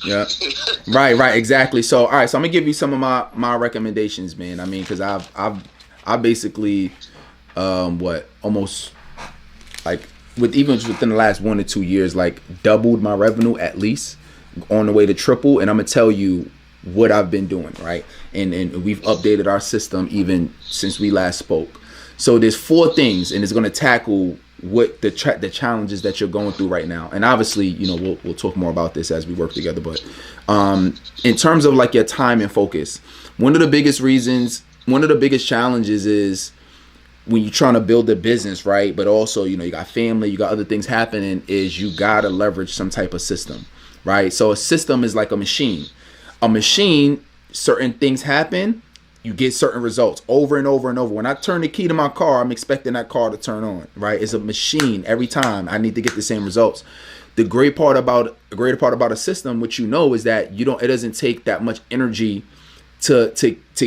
Yeah. Right, exactly. So, all right, so I'm gonna give you some of my recommendations, man. I mean, because I basically, what almost like with even within the last 1 to 2 years, like doubled my revenue at least, on the way to triple. And I'm gonna tell you what I've been doing, right? And we've updated our system even since we last spoke. So there's 4 things, and it's gonna tackle what the challenges that you're going through right now. And obviously, we'll talk more about this as we work together. But in terms of like your time and focus, one of the biggest challenges is when you're trying to build a business, right? But also, you got family, you got other things happening, is you gotta leverage some type of system, right? So a system is like a machine. Certain things happen, you get certain results over and over and over. When I turn the key to my car, I'm expecting that car to turn on, right? It's a machine. Every time I need to get the same results. The great part about a system, which is that it doesn't take that much energy to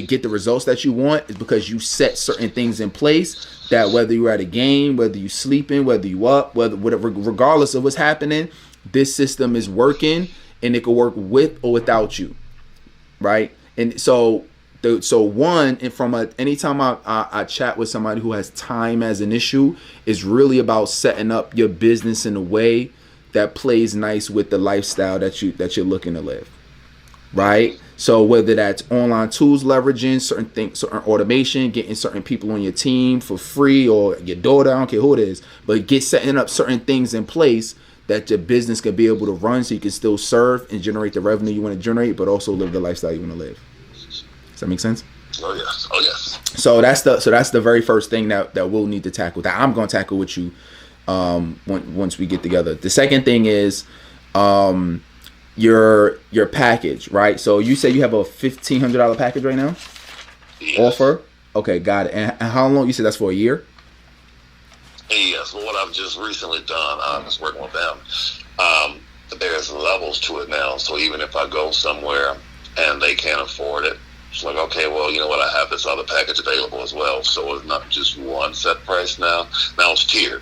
get the results that you want, is because you set certain things in place that whether you're at a game, whether you're sleeping, whether you up, whatever, regardless of what's happening, this system is working, and it can work with or without you, right? And so anytime I chat with somebody who has time as an issue, is really about setting up your business in a way that plays nice with the lifestyle that you're looking to live, right? So whether that's online tools, leveraging certain things, certain automation, getting certain people on your team for free, or your daughter, I don't care who it is, but setting up certain things in place that your business can be able to run, so you can still serve and generate the revenue you want to generate, but also live the lifestyle you want to live. Does that make sense? Oh yes. So that's the very first thing that we'll need to tackle, that I'm going to tackle with you once we get together. The second thing is your package, right? So you say you have a $1,500 package right now? Yes. Offer? Okay, got it. And how long? You said that's for a year? Yes. Well, what I've just recently done, I was working with them. There's levels to it now. So even if I go somewhere and they can't afford it, it's like, okay, well, you know what? I have this other package available as well. So it's not just one set price now. Now it's tiered.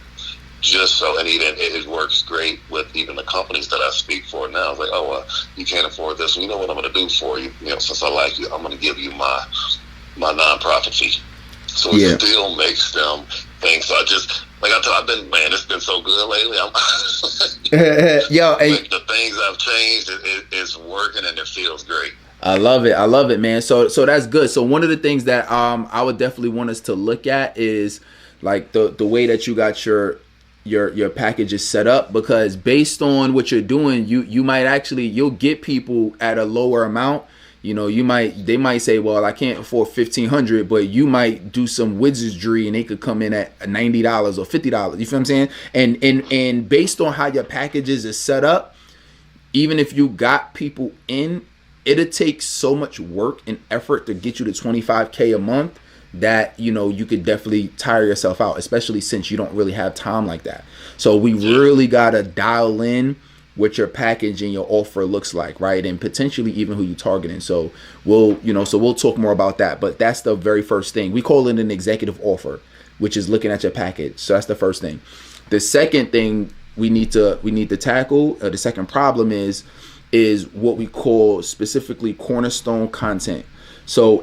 Just so, and even it works great with even the companies that I speak for now. It's like, you can't afford this. Well, you know what I'm going to do for you? Since I like you, I'm going to give you my nonprofit fee. So it still makes them think. So it's been so good lately. The things I've changed, it's working, and it feels great. I love it, man. So that's good. So one of the things that I would definitely want us to look at is like the way that you got your package is set up, because based on what you're doing, you'll get people at a lower amount. They might say, well, I can't afford $1,500, but you might do some wizardry and they could come in at $90 or $50. You feel what I'm saying? And based on how your packages is set up, even if you got people in, it'll take so much work and effort to get you to $25K a month that you could definitely tire yourself out, especially since you don't really have time like that. So we really gotta dial in what your package and your offer looks like, right? And potentially even who you targeting. So we'll talk more about that. But that's the very first thing. We call it an executive offer, which is looking at your package. So that's the first thing. The second thing we need to tackle, the second problem is what we call specifically Cornerstone Content. So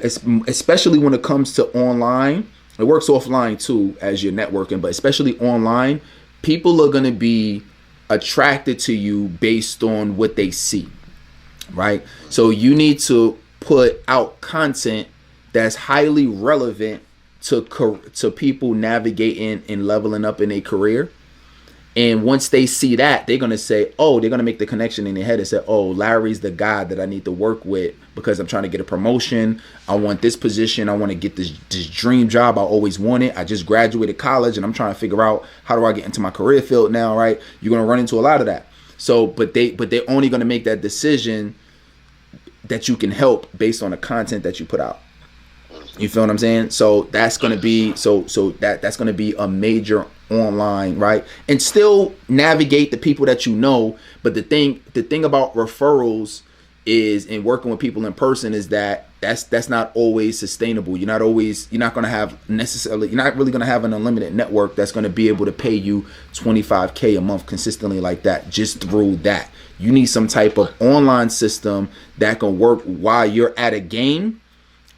especially when it comes to online, it works offline too as you're networking, but especially online, people are going to be attracted to you based on what they see, right? So you need to put out content that's highly relevant to people navigating and leveling up in their career. And once they see that, they're going to make the connection in their head and say, oh, Larry's the guy that I need to work with because I'm trying to get a promotion. I want this position. I want to get this dream job. I always wanted. I just graduated college and I'm trying to figure out how do I get into my career field now, right? You're going to run into a lot of that. So, but they're only going to make that decision that you can help based on the content that you put out. You feel what I'm saying? So that's going to be that's going to be a major online, right? And still navigate the people that you know. But the thing about referrals is, and working with people in person, is that that's not always sustainable. You're not going to have necessarily, you're not really going to have an unlimited network that's going to be able to pay you $25K a month consistently like that just through that. You need some type of online system that can work while you're at a game,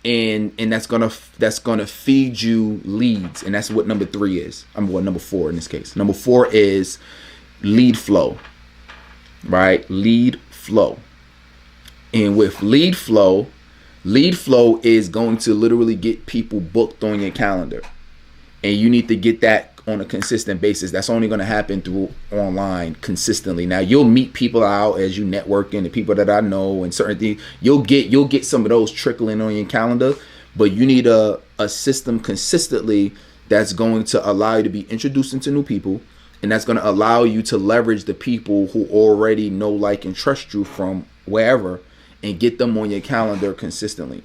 and that's gonna feed you leads, and that's what number 3 is. Number 4 in this case. Number 4 is lead flow, right? Lead flow. And with lead flow is going to literally get people booked on your calendar. And you need to get that on a consistent basis. That's only going to happen through online consistently. Now, you'll meet people out as you networking, the people that I know and certain things. You'll get some of those trickling on your calendar, but you need a system consistently that's going to allow you to be introduced into new people, and that's going to allow you to leverage the people who already know, like, and trust you from wherever, and get them on your calendar consistently.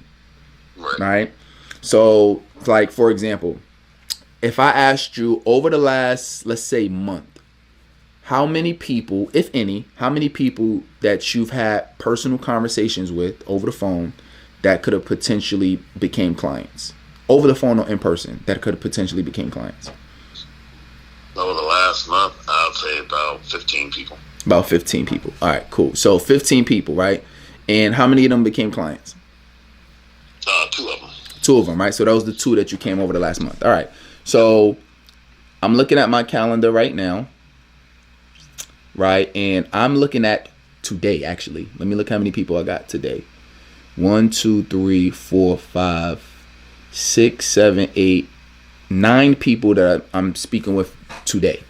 Right? So, like, for example, if I asked you over the last, let's say, month, how many people, if any, that you've had personal conversations with over the phone that could have potentially became clients? Over the phone or in person that could have potentially became clients? Over the last month, I'd say about 15 people. About 15 people. All right, cool. So 15 people, right? And how many of them became clients? 2 of them. 2 of them, right? So those are the 2 that you came over the last month. All right. So I'm looking at my calendar right now, right? And I'm looking at today, actually. Let me look how many people I got today. 1, 2, 3, 4, 5, 6, 7, 8, 9 people that I'm speaking with today.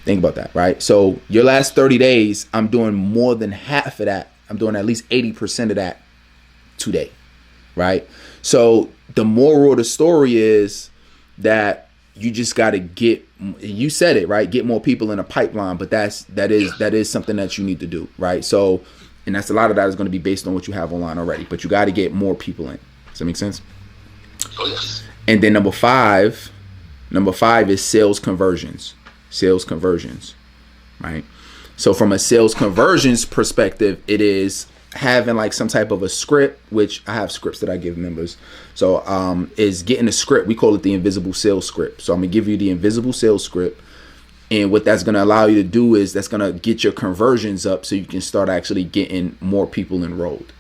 Think about that, right? So your last 30 days, I'm doing more than half of that. I'm doing at least 80% of that today, right? So the moral of the story is that you just got to get, you said it, right? Get more people in a pipeline, but that is something that you need to do, right? So, and that's a lot of that is going to be based on what you have online already, but you got to get more people in. Does that make sense? Oh, yes. And then number five is sales conversions, right? So from a sales conversions perspective, it is having like some type of a script, which I have scripts that I give members. So is getting a script. We call it the invisible sales script. So I'm gonna give you the invisible sales script, and what that's gonna allow you to do is that's gonna get your conversions up so you can start actually getting more people enrolled,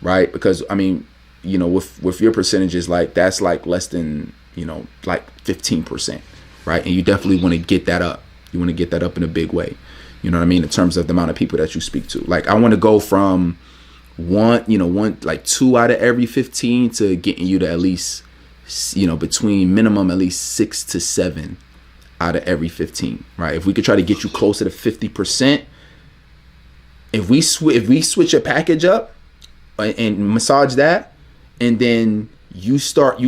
right? Because I mean, you know, with your percentages, like that's like less than, you know, like 15%, right? And you definitely want to get that up. You want to get that up in a big way. You know what I mean? In terms of the amount of people that you speak to. Like I want to go from like 2 out of every 15 to getting you to at least, you know, between minimum at least 6 to 7 out of every 15, right? If we could try to get you closer to 50%, if we switch your package up and massage that, and then you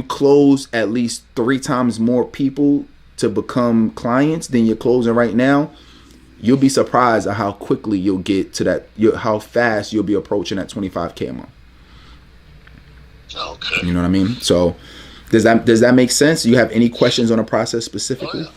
close at least 3 times more people to become clients than you're closing right now, you'll be surprised at how quickly you'll get to that, how fast you'll be approaching that 25K a month. Okay. You know what I mean? So does that make sense? Do you have any questions on the process specifically? Oh,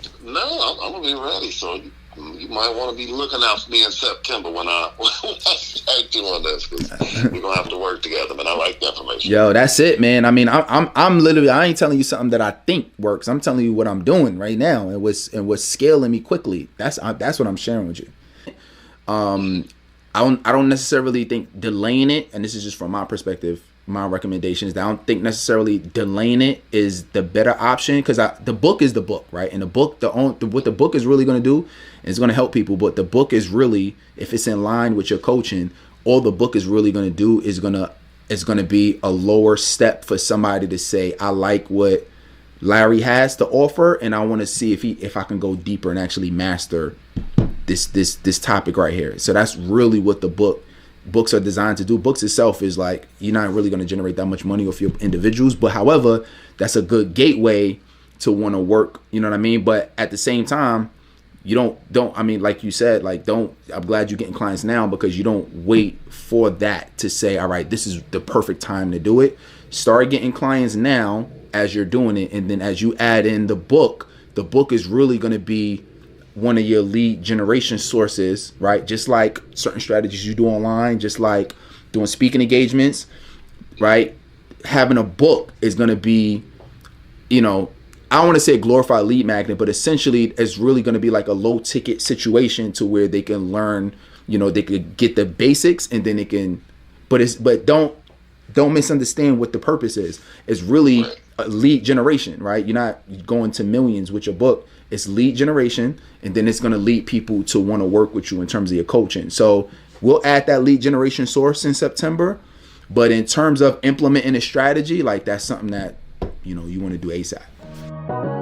yeah. No, I'm gonna be ready. So you might want to be looking out for me in September when I start doing this, because we're gonna have to work together. Man, I like the information. Yo, that's it, man. I mean, I'm literally, I ain't telling you something that I think works. I'm telling you what I'm doing right now, and what's scaling me quickly. That's what I'm sharing with you. I don't necessarily think delaying it, and this is just from my perspective, my recommendation is that I don't think necessarily delaying it is the better option, because the book is the book, right? And the book, what the book is really going to do is going to help people. But the book is really, if it's in line with your coaching, all the book is really going to do is going to be a lower step for somebody to say, I like what Larry has to offer, and I want to see if I can go deeper and actually master this topic right here. So that's really what the books are designed to do. Books itself is like, you're not really going to generate that much money off your individuals, but however, that's a good gateway to want to work, you know what I mean? But at the same time, you don't I mean, like you said, like I'm glad you're getting clients now, because you don't wait for that to say, all right, this is the perfect time to do it. Start getting clients now as you're doing it, and then as you add in the book is really going to be one of your lead generation sources, right? Just like certain strategies you do online, just like doing speaking engagements, right? Having a book is going to be, I don't want to say glorified lead magnet, but essentially it's really going to be like a low ticket situation to where they can learn, they could get the basics, and then they can, but don't misunderstand what the purpose is. It's really a lead generation, right? You're not going to millions with your book. It's lead generation, and then it's going to lead people to want to work with you in terms of your coaching. So we'll add that lead generation source in September. But in terms of implementing a strategy, like that's something that, you want to do ASAP.